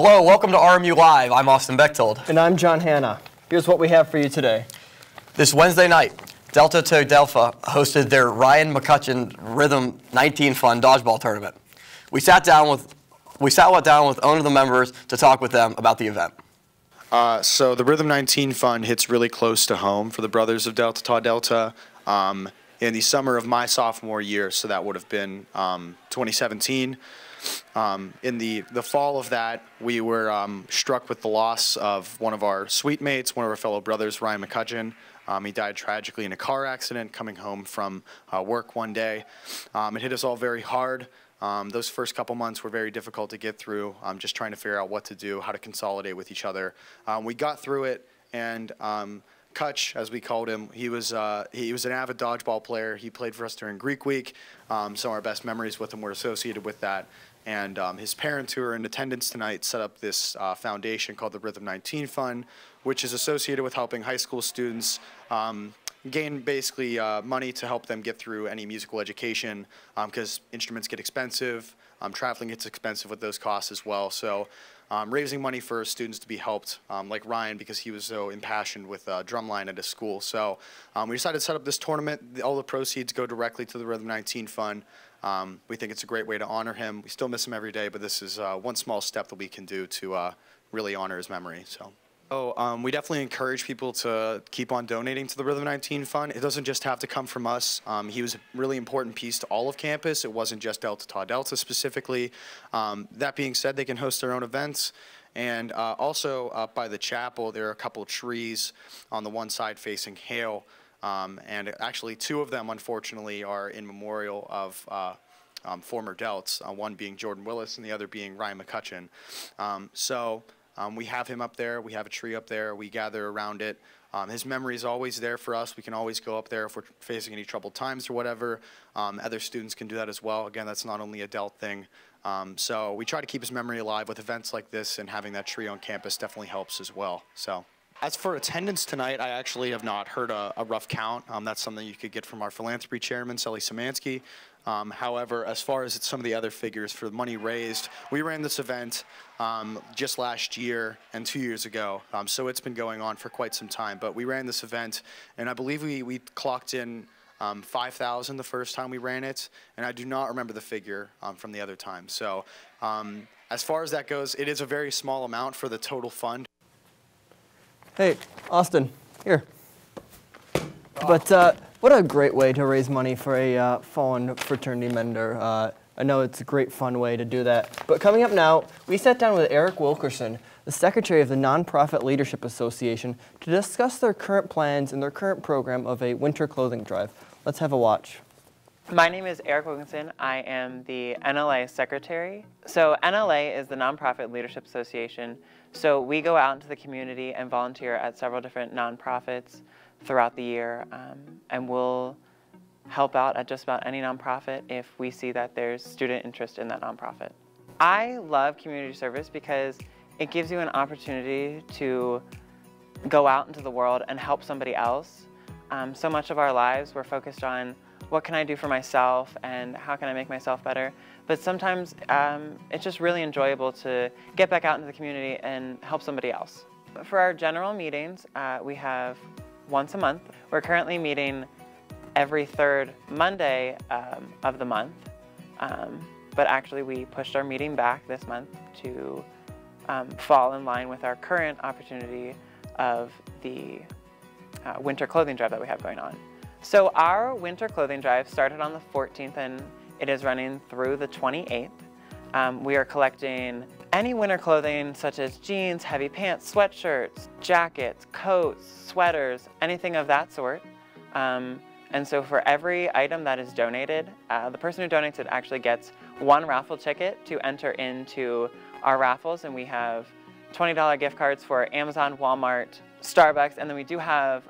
Hello, welcome to RMU Live. I'm Austin Bechtold. And I'm John Hanna. Here's what we have for you today. This Wednesday night, Delta to Delphi hosted their Ryan McCutcheon Rhythm 19 Fun Dodgeball Tournament. We sat down with owner of the members to talk with them about the event. So the Rhythm 19 Fund hits really close to home for the Brothers of Delta Tau Delta. In the summer of my sophomore year, so that would have been 2017. In the fall of that, we were struck with the loss of one of our suite mates, one of our fellow brothers, Ryan McCutcheon. He died tragically in a car accident coming home from work one day. It hit us all very hard. Those first couple months were very difficult to get through, just trying to figure out what to do, how to consolidate with each other. We got through it, and Kutch, as we called him, he was an avid dodgeball player. He played for us during Greek Week. Some of our best memories with him were associated with that. And his parents, who are in attendance tonight, set up this foundation called the Rhythm 19 Fund, which is associated with helping high school students gain basically money to help them get through any musical education, because instruments get expensive, traveling gets expensive with those costs as well. So raising money for students to be helped, like Ryan, because he was so impassioned with drumline at his school. So we decided to set up this tournament. All the proceeds go directly to the Rhythm 19 Fund. We think it's a great way to honor him. We still miss him every day, but this is one small step that we can do to really honor his memory. We definitely encourage people to keep on donating to the Rhythm 19 Fund. It doesn't just have to come from us. He was a really important piece to all of campus. It wasn't just Delta Tau Delta specifically. That being said, they can host their own events. And also up by the chapel, there are a couple trees on the one side facing Hale. And actually, two of them, unfortunately, are in memorial of former Delts, one being Jordan Willis and the other being Ryan McCutcheon. We have him up there. We have a tree up there. We gather around it. His memory is always there for us. We can always go up there if we're facing any troubled times or whatever. Other students can do that as well. Again, that's not only a Delt thing. So we try to keep his memory alive with events like this, and having that tree on campus definitely helps as well. As for attendance tonight, I actually have not heard a rough count. That's something you could get from our philanthropy chairman, Sally Szymanski. However, as far as some of the other figures for the money raised, we ran this event just last year and 2 years ago, so it's been going on for quite some time. But we ran this event, and I believe we clocked in 5,000 the first time we ran it, and I do not remember the figure from the other time. So as far as that goes, it is a very small amount for the total fund. Hey, Austin, here. But what a great way to raise money for a fallen fraternity member. I know it's a great fun way to do that. But coming up now, we sat down with Eric Wilkerson, the secretary of the Nonprofit Leadership Association, to discuss their current plans and their current program of a winter clothing drive. Let's have a watch. My name is Eric Wilkinson. I am the NLA secretary. So NLA is the Nonprofit Leadership Association. So we go out into the community and volunteer at several different nonprofits throughout the year, and we'll help out at just about any nonprofit if we see that there's student interest in that nonprofit. I love community service because it gives you an opportunity to go out into the world and help somebody else. So much of our lives we're focused on what can I do for myself and how can I make myself better, but sometimes it's just really enjoyable to get back out into the community and help somebody else. For our general meetings, we have once a month. We're currently meeting every third Monday of the month, but actually we pushed our meeting back this month to fall in line with our current opportunity of the winter clothing drive that we have going on. So our winter clothing drive started on the 14th and it is running through the 28th. We are collecting any winter clothing such as jeans, heavy pants, sweatshirts, jackets, coats, sweaters, anything of that sort. And so for every item that is donated, the person who donates it actually gets one raffle ticket to enter into our raffles, and we have $20 gift cards for Amazon, Walmart, Starbucks, and then we do have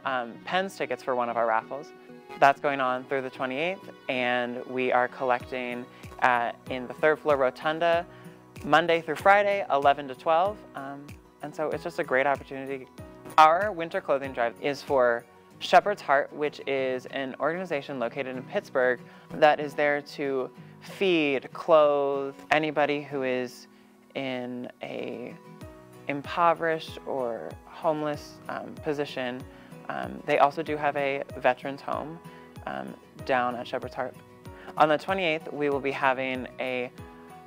Pens tickets for one of our raffles. That's going on through the 28th, and we are collecting in the third floor rotunda Monday through Friday, 11 to 12, and so it's just a great opportunity. Our winter clothing drive is for Shepherd's Heart, which is an organization located in Pittsburgh that is there to feed, clothe anybody who is in a impoverished or homeless position. They also do have a veterans home down at Shepherd's Heart. On the 28th, we will be having a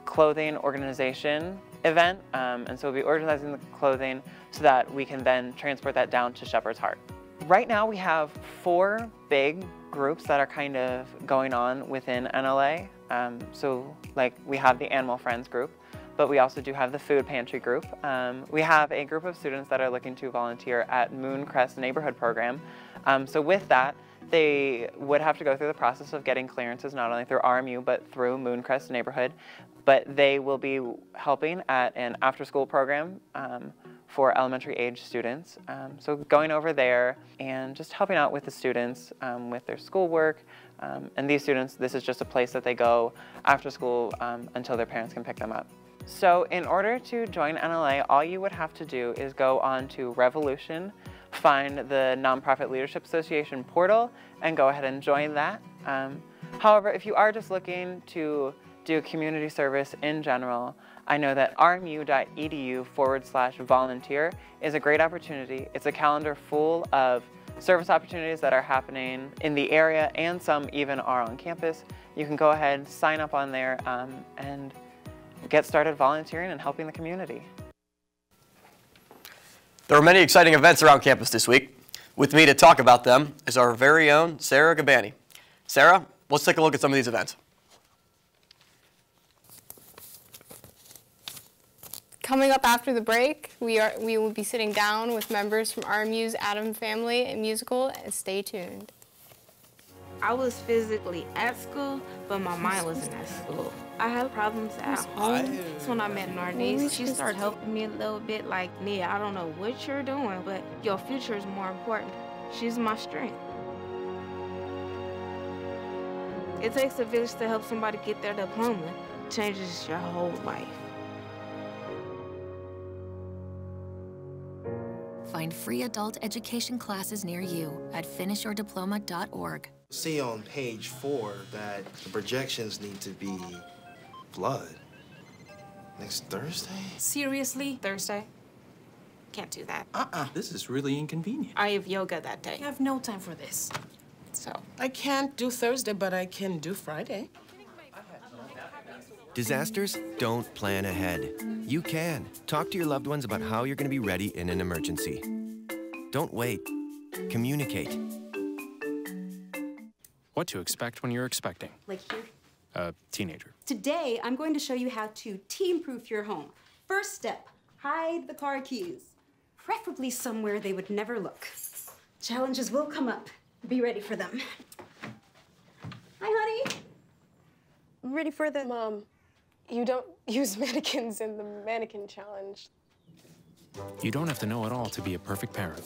clothing organization event, and so we'll be organizing the clothing so that we can then transport that down to Shepherd's Heart. Right now we have 4 big groups that are kind of going on within NLA. So like we have the Animal Friends group, but we also do have the Food Pantry group. We have a group of students that are looking to volunteer at Mooncrest Neighborhood Program. So with that, they would have to go through the process of getting clearances, not only through RMU, but through Mooncrest Neighborhood. But they will be helping at an after-school program for elementary age students. So going over there and just helping out with the students with their schoolwork. And these students, this is just a place that they go after school until their parents can pick them up. So in order to join NLA, all you would have to do is go on to Revolution, find the Nonprofit Leadership Association portal, and go ahead and join that. However, if you are just looking to do community service in general, I know that rmu.edu/volunteer is a great opportunity. It's a calendar full of service opportunities that are happening in the area, and some even are on campus. You can go ahead, sign up on there, and get started volunteering and helping the community. There are many exciting events around campus this week. With me to talk about them is our very own Sarah Gabani. Sarah, let's take a look at some of these events. Coming up after the break, we will be sitting down with members from RMU's Adam Family and Musical, and stay tuned. I was physically at school, but my mind wasn't at school. I had problems at home. That's when I met Narnese. She started helping me a little bit, like, Nia, I don't know what you're doing, but your future is more important. She's my strength. It takes a village to help somebody get their diploma. It changes your whole life. Find free adult education classes near you at finishyourdiploma.org. See on page 4 that the projections need to be blood. Next Thursday? Seriously? Thursday? Can't do that. This is really inconvenient. I have yoga that day. I have no time for this. So. I can't do Thursday, but I can do Friday. Disasters don't plan ahead. You can. Talk to your loved ones about how you're going to be ready in an emergency. Don't wait. Communicate. What to expect when you're expecting. Like here? A teenager. Today, I'm going to show you how to teen-proof your home. First step, hide the car keys. Preferably somewhere they would never look. Challenges will come up. Be ready for them. Hi, honey. Ready for the... Mom, you don't use mannequins in the mannequin challenge. You don't have to know it all to be a perfect parent.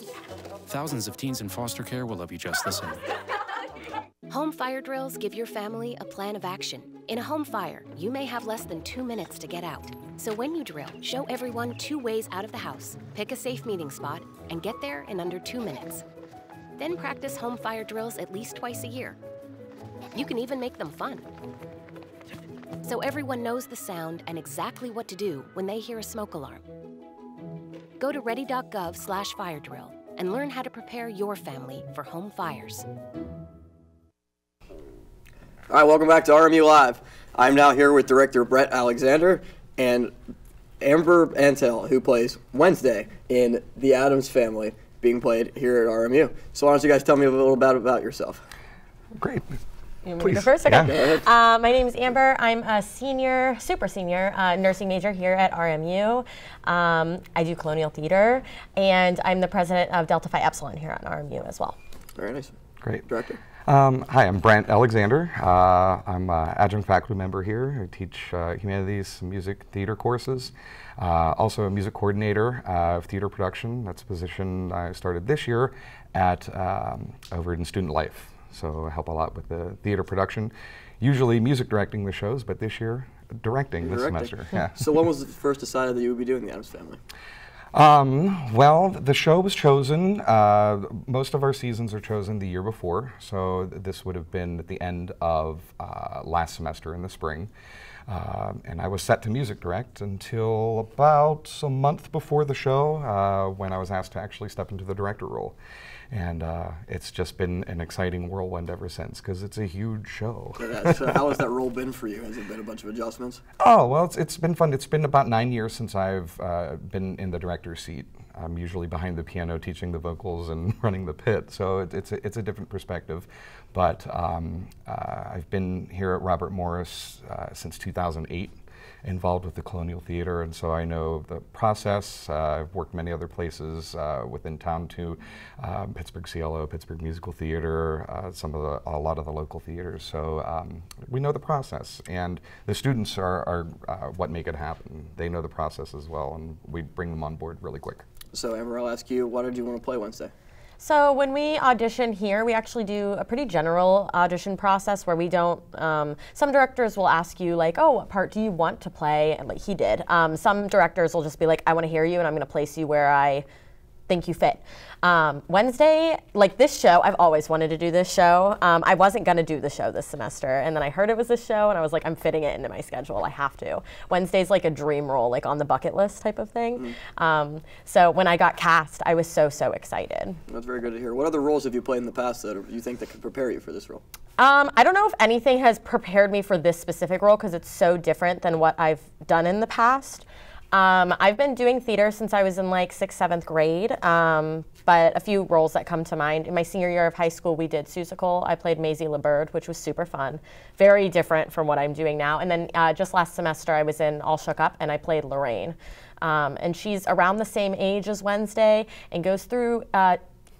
Thousands of teens in foster care will love you just the same. Home fire drills give your family a plan of action. In a home fire, you may have less than 2 minutes to get out. So when you drill, show everyone 2 ways out of the house, pick a safe meeting spot, and get there in under 2 minutes. Then practice home fire drills at least twice a year. You can even make them fun. So everyone knows the sound and exactly what to do when they hear a smoke alarm. Go to ready.gov/fire drill and learn how to prepare your family for home fires. All right, welcome back to RMU Live. I'm now here with Director Brett Alexander and Amber Antel, who plays Wednesday in The Addams Family, being played here at RMU. So why don't you guys tell me a little bit about yourself? Great. You want me to go first? Okay. Yeah. My name is Amber. I'm a senior, super senior nursing major here at RMU. I do colonial theater, and I'm the president of Delta Phi Epsilon here at RMU as well. Very nice. Great. Director. Hi, I'm Brant Alexander. I'm an adjunct faculty member here. I teach humanities, music, theater courses. Also a music coordinator of theater production. That's a position I started this year at over in Student Life. So I help a lot with the theater production. Usually music directing the shows, but this year directing this semester. Yeah. So when was it first decided that you would be doing The Addams Family? Well, the show was chosen, most of our seasons are chosen the year before, so this would have been at the end of last semester in the spring. And I was set to music direct until about a month before the show when I was asked to actually step into the director role. And it's just been an exciting whirlwind ever since, because it's a huge show. So how has that role been for you? Has it been a bunch of adjustments? Oh, well, it's been fun. It's been about 9 years since I've been in the director's seat. I'm usually behind the piano teaching the vocals and running the pit, so it's a different perspective. But I've been here at Robert Morris since 2008. Involved with the Colonial Theater, and so I know the process. I've worked many other places within town too, Pittsburgh CLO, Pittsburgh Musical Theater, a lot of the local theaters. So we know the process, and the students are what make it happen. They know the process as well, and we bring them on board really quick. So Amber, I'll ask you, why did you want to play Wednesday? So when we audition here, we actually do a pretty general audition process where we don't, some directors will ask you like, oh, what part do you want to play? And like he did. Some directors will just be like, I want to hear you and I'm going to place you where I think you fit. Wednesday, like this show, I've always wanted to do this show. I wasn't going to do the show this semester, and then I heard it was this show, and I was like, I'm fitting it into my schedule. I have to. Wednesday's like a dream role, like on the bucket list type of thing. So when I got cast, I was so excited. That's very good to hear. What other roles have you played in the past that you think that could prepare you for this role? I don't know if anything has prepared me for this specific role because it's so different than what I've done in the past. I've been doing theater since I was in like 6th, 7th grade, but a few roles that come to mind. In my senior year of high school, we did Seussical. I played Maisie LeBird, which was super fun. Very different from what I'm doing now. And then just last semester, I was in All Shook Up, and I played Lorraine. And she's around the same age as Wednesday and goes through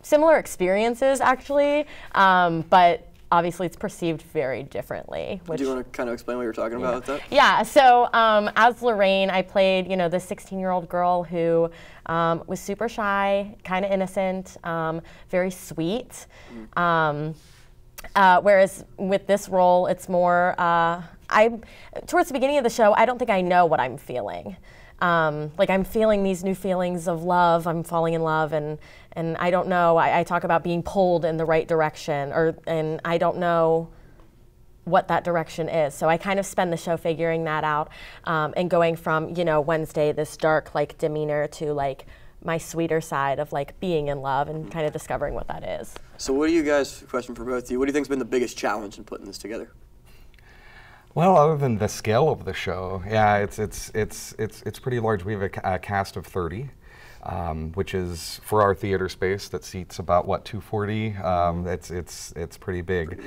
similar experiences, actually, but obviously it's perceived very differently. Do you want to kind of explain what you're talking about with that? Yeah, so as Lorraine, I played, you know, this 16-year-old girl who was super shy, kind of innocent, very sweet. Whereas with this role, it's more, towards the beginning of the show, I don't think I know what I'm feeling. Like I'm feeling these new feelings of love, I'm falling in love, and I don't know, I talk about being pulled in the right direction, and I don't know what that direction is. So I kind of spend the show figuring that out, and going from, you know, Wednesday, this dark like demeanor, to like my sweeter side of like being in love and kind of discovering what that is. So what do you guys, question for both of you, what do you think's been the biggest challenge in putting this together? Well, other than the scale of the show, yeah, it's pretty large. We have a cast of 30, which is, for our theater space that seats about what, 240. It's pretty big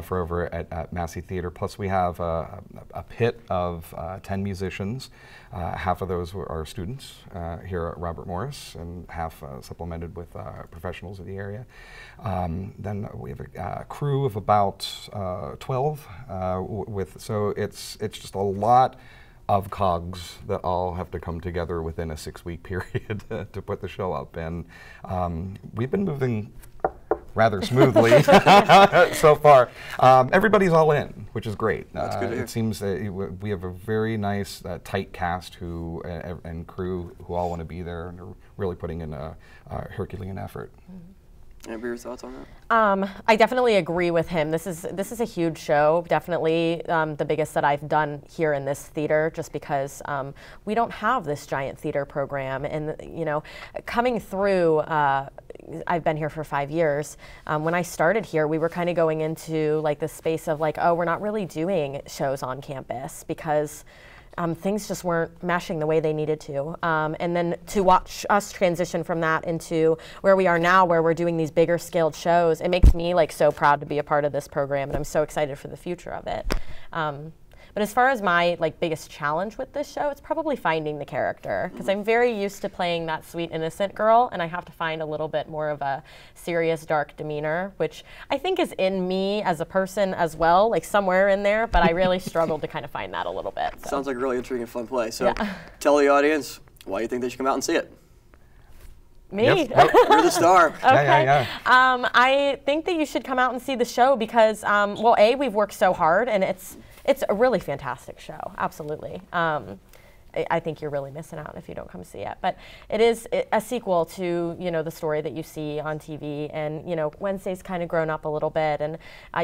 for over at Massey Theater. Plus, we have a pit of 10 musicians. Half of those are students here at Robert Morris, and half supplemented with professionals of the area. Then we have a crew of about 12. So it's just a lot of cogs that all have to come together within a 6-week period to put the show up, and we've been moving rather smoothly so far. Everybody's all in, which is great. That's good to hear. It seems that we have a very nice, tight cast and crew who all want to be there and are really putting in a Herculean effort. Amber, your thoughts on that? I definitely agree with him. This is a huge show, definitely the biggest that I've done here in this theater, just because we don't have this giant theater program. And you know, coming through, I've been here for 5 years. When I started here, we were kind of going into like the space of like, oh, we're not really doing shows on campus because things just weren't meshing the way they needed to. And then to watch us transition from that into where we are now, where we're doing these bigger scaled shows, it makes me like so proud to be a part of this program, and I'm so excited for the future of it. But as far as my like biggest challenge with this show, it's probably finding the character, because I'm very used to playing that sweet innocent girl, and I have to find a little bit more of a serious dark demeanor, which I think is in me as a person as well, like somewhere in there, but I really struggled to kind of find that a little bit. So. Sounds like a really intriguing and fun play. So tell the audience why you think they should come out and see it. Me? Yep. You're the star. Okay. I think that you should come out and see the show because, well, A, we've worked so hard, and it's a really fantastic show, absolutely. I think you're really missing out if you don't come see it. But it is a sequel to, you know, the story that you see on TV, and, you know, Wednesday's kind of grown up a little bit, and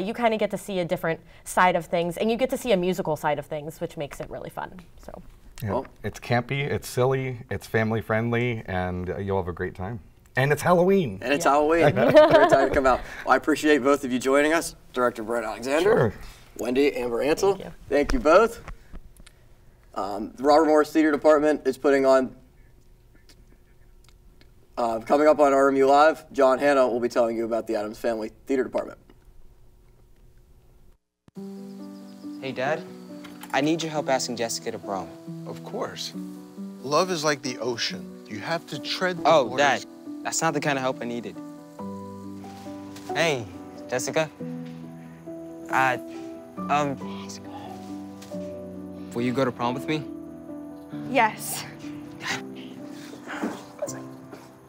you kind of get to see a different side of things, and you get to see a musical side of things, which makes it really fun. So. Yeah, well, it's campy, it's silly, it's family friendly, and you'll have a great time. And it's Halloween. And it's Halloween. Great time to come out. Well, I appreciate both of you joining us. Director Brent Alexander, sure. Wendy, Amber Ansel. Thank you both. The Robert Morris Theater Department is putting on, coming up on RMU Live, John Hanna will be telling you about the Addams Family Theater Department. Hey, Dad. I need your help asking Jessica to prom. Of course. Love is like the ocean. You have to tread the waters. Dad. That's not the kind of help I needed. Hey, Jessica. Will you go to prom with me? Yes.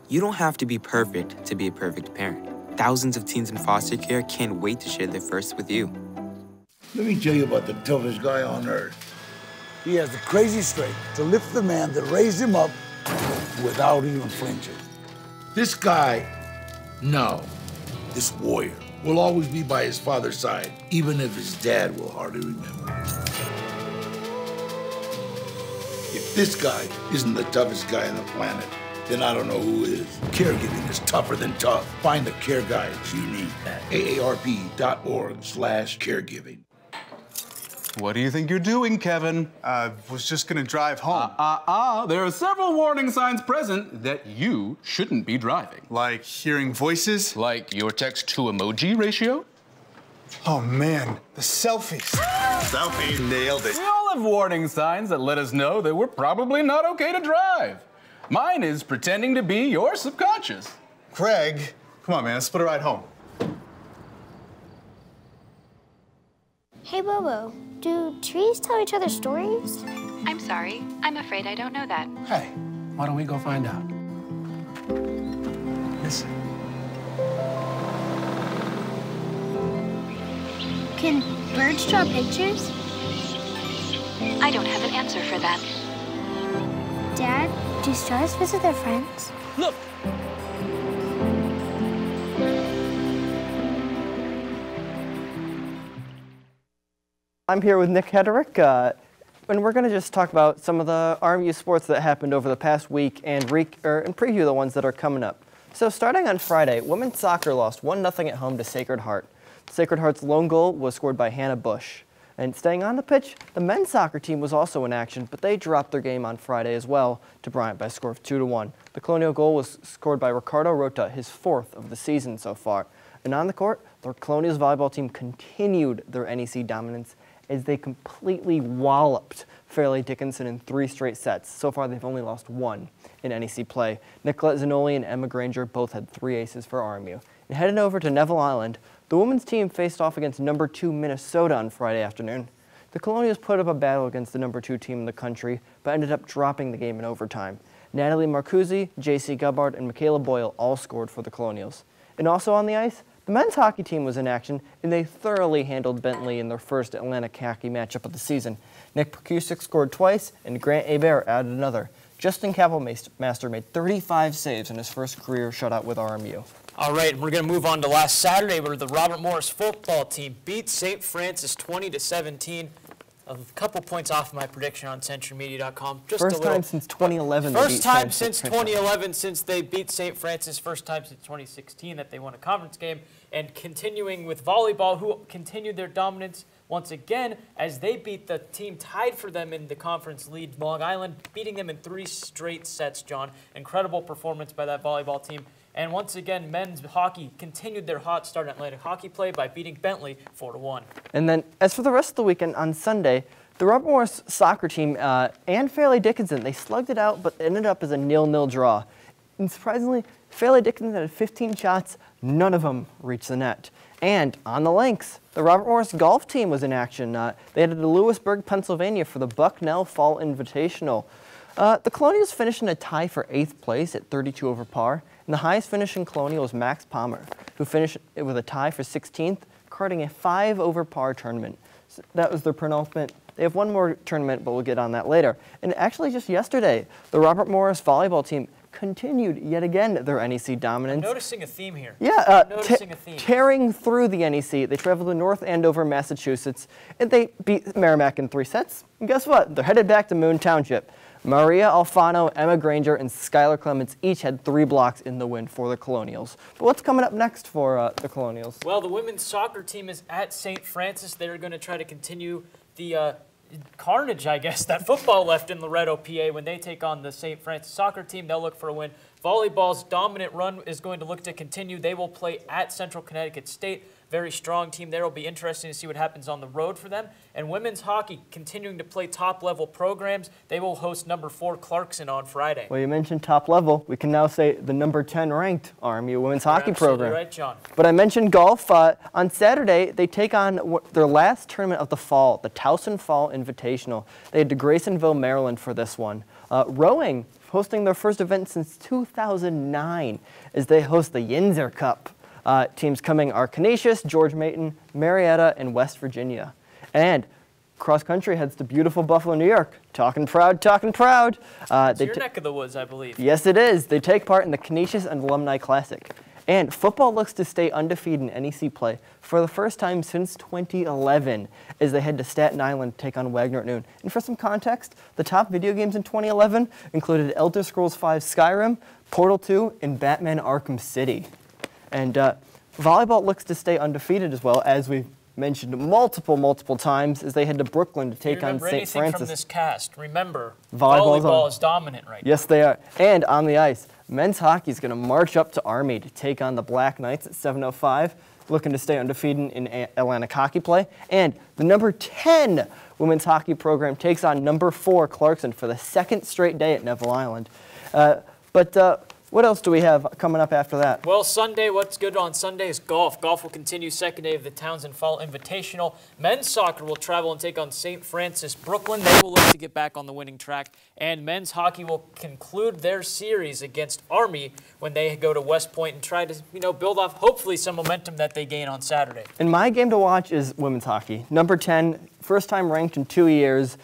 You don't have to be perfect to be a perfect parent. Thousands of teens in foster care can't wait to share their first with you. Let me tell you about the toughest guy on earth. He has the crazy strength to lift the man that raised him up without even flinching. This guy, this warrior, will always be by his father's side, even if his dad will hardly remember. If this guy isn't the toughest guy on the planet, then I don't know who is. Caregiving is tougher than tough. Find the care guides you need at aarp.org/caregiving. What do you think you're doing, Kevin? Was just gonna drive home. There are several warning signs present that you shouldn't be driving. Like hearing voices? Like your text-to-emoji ratio? Oh man, the selfies. Selfie, nailed it. We all have warning signs that let us know that we're probably not okay to drive. Mine is pretending to be your subconscious. Craig, come on man, let's split a ride home. Hey, Bobo, do trees tell each other stories? I'm sorry. I'm afraid I don't know that. Hey, why don't we go find out? Listen. Can birds draw pictures? I don't have an answer for that. Dad, do stars visit their friends? Look! I'm here with Nick Hederick, and we're going to just talk about some of the RMU sports that happened over the past week and preview the ones that are coming up. So starting on Friday, women's soccer lost 1-0 at home to Sacred Heart. Sacred Heart's lone goal was scored by Hannah Bush. And staying on the pitch, the men's soccer team was also in action, but they dropped their game on Friday as well to Bryant by a score of 2-1. The Colonial goal was scored by Ricardo Rota, his 4th of the season so far. And on the court, the Colonial's volleyball team continued their NEC dominance as they completely walloped Fairleigh Dickinson in 3 straight sets. So far, they've only lost 1 in NEC play. Nicolette Zanoli and Emma Granger both had 3 aces for RMU. And heading over to Neville Island, the women's team faced off against number 2 Minnesota on Friday afternoon. The Colonials put up a battle against the number 2 team in the country, but ended up dropping the game in overtime. Natalie Marcuzzi, J.C. Gubbard, and Michaela Boyle all scored for the Colonials. And also on the ice, the men's hockey team was in action, and they thoroughly handled Bentley in their first Atlantic hockey matchup of the season. Nick Prokusic scored twice, and Grant Hebert added another. Justin Kapelmaster made 35 saves in his first career shutout with RMU. All right, we're going to move on to last Saturday, where the Robert Morris football team beat St. Francis 20-17. A couple points off my prediction on CenturyMedia.com. First time since 2011. First time since 2011 since they beat St. Francis. First time since 2016 that they won a conference game. And continuing with volleyball, who continued their dominance once again as they beat the team tied for them in the conference lead, Long Island, beating them in 3 straight sets, John. Incredible performance by that volleyball team. And once again, men's hockey continued their hot start in Atlantic hockey play by beating Bentley 4-1. And then, as for the rest of the weekend, on Sunday, the Robert Morris soccer team and Fairleigh Dickinson, they slugged it out, but ended up as a 0-0 draw. And surprisingly, Fairleigh Dickinson had 15 shots, none of them reached the net. And on the links, the Robert Morris golf team was in action. They headed to Lewisburg, Pennsylvania for the Bucknell Fall Invitational. The Colonials finished in a tie for 8th place at 32 over par. And the highest finishing Colonial was Max Palmer, who finished with a tie for 16th, carding a 5 over par tournament. So that was their penultimate They have one more tournament, but we'll get on that later. And actually just yesterday, the Robert Morris volleyball team continued yet again their NEC dominance. I'm noticing a theme here. Yeah, noticing a theme. Tearing through the NEC. They traveled to North Andover, Massachusetts, and they beat Merrimack in 3 sets. And guess what? They're headed back to Moon Township. Maria Alfano, Emma Granger, and Skylar Clements each had 3 blocks in the win for the Colonials. But what's coming up next for the Colonials? Well, the women's soccer team is at St. Francis. They're going to try to continue the carnage, I guess, that football left in Loretto, PA. When they take on the St. Francis soccer team, they'll look for a win. Volleyball's dominant run is going to look to continue. They will play at Central Connecticut State. Very strong team there. Will be interesting to see what happens on the road for them. And women's hockey continuing to play top-level programs. They will host number 4 Clarkson on Friday. Well, you mentioned top level. We can now say the number 10 ranked RMU women's hockey program. Right, John. But I mentioned golf. On Saturday, they take on their last tournament of the fall, the Towson Fall Invitational. They head to Graysonville, Maryland for this one. Rowing, hosting their first event since 2009 as they host the Yinzer Cup. Teams coming are Canisius, George Mason, Marietta, and West Virginia. And cross country heads to beautiful Buffalo, New York. Talking proud, talking proud. It's your neck of the woods, I believe. Yes, it is. They take part in the Canisius and Alumni Classic. And football looks to stay undefeated in NEC play for the first time since 2011 as they head to Staten Island to take on Wagner at noon. And for some context, the top video games in 2011 included Elder Scrolls V Skyrim, Portal 2, and Batman Arkham City. And volleyball looks to stay undefeated as well, as we've mentioned multiple times, as they head to Brooklyn to take on St. Francis. From this cast, remember, volleyball is dominant right now. Yes, they are. And on the ice, men's hockey is going to march up to Army to take on the Black Knights at 7:05, looking to stay undefeated in Atlantic hockey play. And the number 10 women's hockey program takes on number 4 Clarkson for the 2nd straight day at Neville Island. What else do we have coming up after that? Well, Sunday, what's good on Sunday is golf. Golf will continue 2nd day of the Townsend Fall Invitational. Men's soccer will travel and take on St. Francis Brooklyn. They will look to get back on the winning track. And men's hockey will conclude their series against Army when they go to West Point and try to, build off hopefully some momentum that they gain on Saturday. And my game to watch is women's hockey. Number 10, first time ranked in 2 years.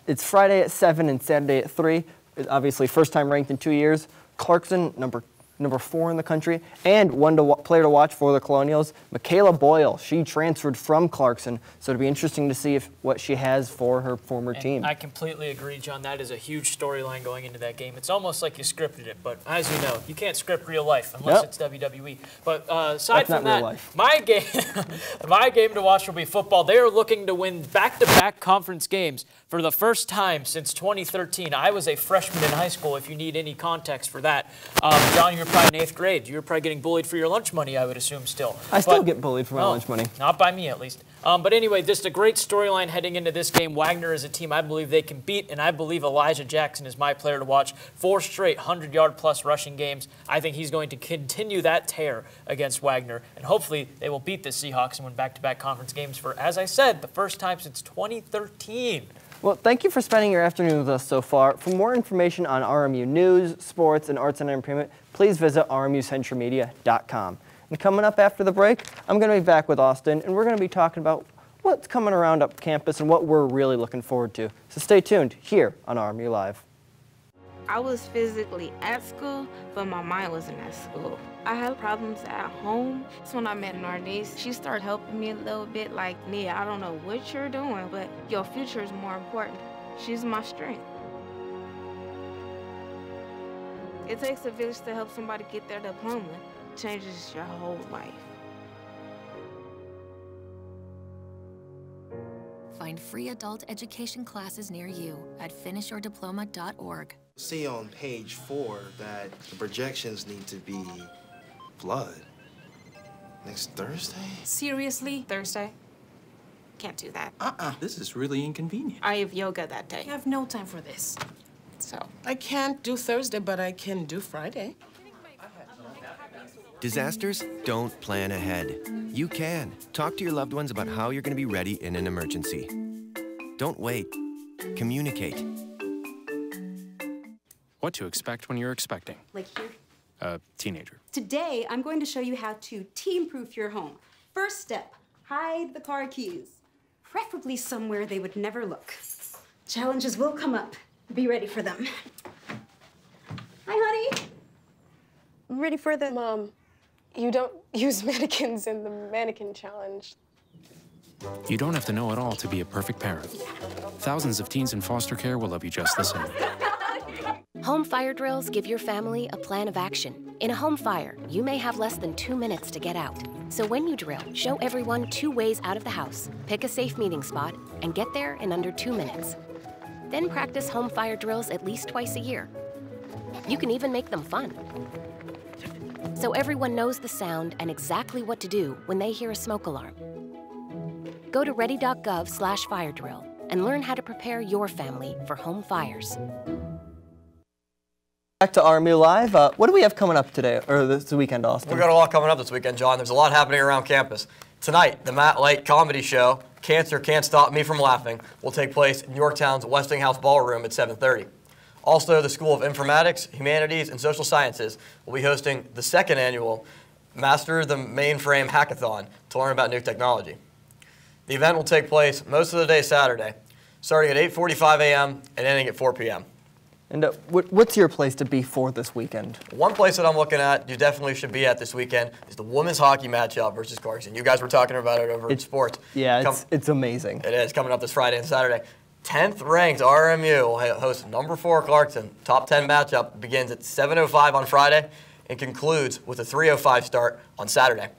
It's Friday at 7 and Saturday at 3. Obviously, first time ranked in 2 years. Clarkson, number 4 in the country, and one player to watch for the Colonials, Michaela Boyle. She transferred from Clarkson, so it'll be interesting to see what she has for her former team. I completely agree, John. That is a huge storyline going into that game. It's almost like you scripted it, but as you know, you can't script real life unless it's WWE. But aside from that, my game to watch will be football. They are looking to win back-to-back conference games for the first time since 2013. I was a freshman in high school, if you need any context for that. John, you're probably in 8th grade. You're probably getting bullied for your lunch money, I would assume, still. I still get bullied for my lunch money. Not by me, at least. But anyway, just a great storyline heading into this game. Wagner is a team I believe they can beat, and I believe Elijah Jackson is my player to watch. 4 straight 100-yard-plus rushing games. I think he's going to continue that tear against Wagner, and hopefully they will beat the Seahawks and win back-to-back conference games for, as I said, the first time since 2013. Well, thank you for spending your afternoon with us so far. For more information on RMU news, sports, and arts and entertainment, please visit rmucentralmedia.com. And coming up after the break, I'm going to be back with Austin, and we're going to be talking about what's coming around up campus and what we're really looking forward to. So stay tuned here on RMU Live. I was physically at school, but my mind wasn't at school. I had problems at home. So when I met Narnese, she started helping me a little bit, like, Nia, I don't know what you're doing, but your future is more important. She's my strength. It takes a village to help somebody get their diploma. It changes your whole life. Find free adult education classes near you at finishyourdiploma.org. See on page 4 that the projections need to be blood. Next Thursday? Seriously? Thursday? Can't do that. This is really inconvenient. I have yoga that day. I have no time for this. So I can't do Thursday, but I can do Friday. Disasters don't plan ahead. You can. Talk to your loved ones about how you're going to be ready in an emergency. Don't wait. Communicate. What to expect when you're expecting. Like here? A teenager. Today, I'm going to show you how to team-proof your home. First step, hide the car keys. preferably somewhere they would never look. Challenges will come up. Be ready for them. Hi, honey. I'm ready for the... Mom, you don't use mannequins in the mannequin challenge. You don't have to know it all to be a perfect parent. Thousands of teens in foster care will love you just the same. Home fire drills give your family a plan of action. In a home fire, you may have less than 2 minutes to get out. So when you drill, show everyone 2 ways out of the house, pick a safe meeting spot, and get there in under 2 minutes. Then practice home fire drills at least twice a year. You can even make them fun. So everyone knows the sound and exactly what to do when they hear a smoke alarm. Go to ready.gov/firedrill and learn how to prepare your family for home fires. Back to RMU Live. What do we have coming up today, or this weekend, Austin? We've got a lot coming up this weekend, John. There's a lot happening around campus. Tonight, the Matt Light comedy show, Cancer Can't Stop Me From Laughing, will take place in Yorktown's Westinghouse Ballroom at 7:30. Also, the School of Informatics, Humanities, and Social Sciences will be hosting the 2nd annual Master the Mainframe Hackathon to learn about new technology. The event will take place most of the day Saturday, starting at 8:45 a.m. and ending at 4 p.m. And what's your place to be for this weekend? One place that I'm looking at, you definitely should be at this weekend, is the women's hockey matchup versus Clarkson. You guys were talking about it over at Sports. Yeah, it's amazing. It is, coming up this Friday and Saturday. 10th ranked RMU will host number 4 Clarkson. Top 10 matchup begins at 7:05 on Friday and concludes with a 3:05 start on Saturday.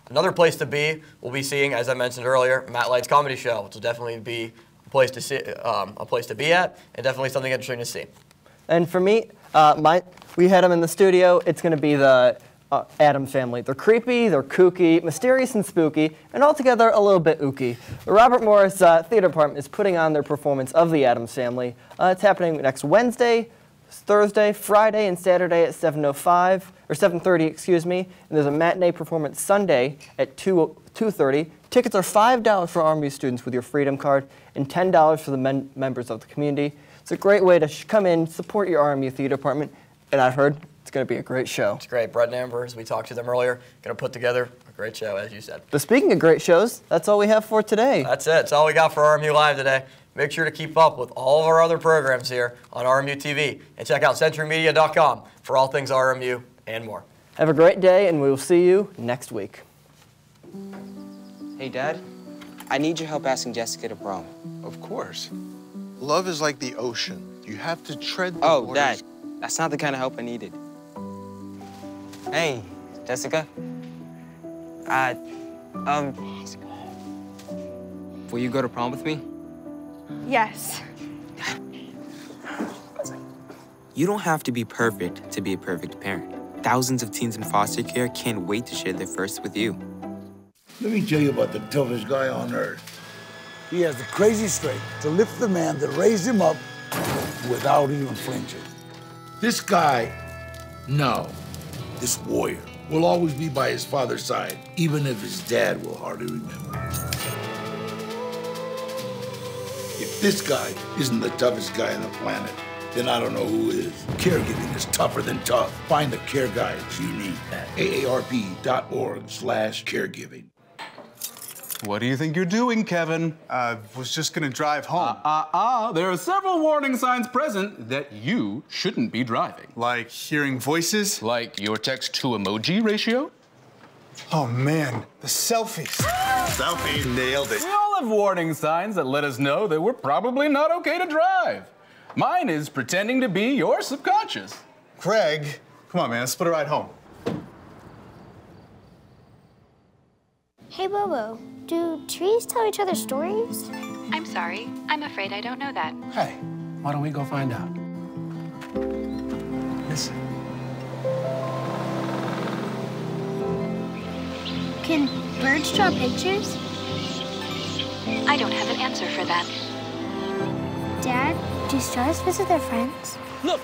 Another place to be, we'll be seeing, as I mentioned earlier, Matt Light's comedy show, which will definitely be a place to be at, and definitely something interesting to see. And for me, we had them in the studio. It's going to be the Addams Family. They're creepy, they're kooky, mysterious and spooky, and altogether a little bit ooky. The Robert Morris Theater Department is putting on their performance of the Addams Family. It's happening next Wednesday, Thursday, Friday, and Saturday at 7:30, excuse me. And there's a matinee performance Sunday at 2:30. Tickets are $5 for RMU students with your Freedom Card and $10 for the members of the community. It's a great way to come in, support your RMU Theater Department, and I've heard it's going to be a great show. It's great. Brett and Amber, as we talked to them earlier, going to put together a great show, as you said. But speaking of great shows, that's all we have for today. That's it. That's all we got for RMU Live today. Make sure to keep up with all of our other programs here on RMU TV, and check out centurymedia.com for all things RMU and more. Have a great day, and we will see you next week. Hey, Dad. I need your help asking Jessica to prom. Of course. Love is like the ocean. You have to tread the waters. waters. Dad, that's not the kind of help I needed. Hey, Jessica. Will you go to prom with me? Yes. You don't have to be perfect to be a perfect parent. Thousands of teens in foster care can't wait to share their first with you. Let me tell you about the toughest guy on earth. He has the crazy strength to lift the man that raised him up without even flinching. This guy, this warrior, will always be by his father's side, even if his dad will hardly remember. If this guy isn't the toughest guy on the planet, then I don't know who is. Caregiving is tougher than tough. Find the care guides you need at aarp.org/caregiving. What do you think you're doing, Kevin? I was just gonna drive home. There are several warning signs present that you shouldn't be driving. Like hearing voices? Like your text-to-emoji ratio? Oh man, the selfies. Selfie, nailed it. We all have warning signs that let us know that we're probably not okay to drive. Mine is pretending to be your subconscious. Craig, come on man, let's put a ride home. Hey, Bobo, do trees tell each other stories? I'm sorry. I'm afraid I don't know that. Hey, why don't we go find out? Listen. Can birds draw pictures? I don't have an answer for that. Dad, do stars visit their friends? Look,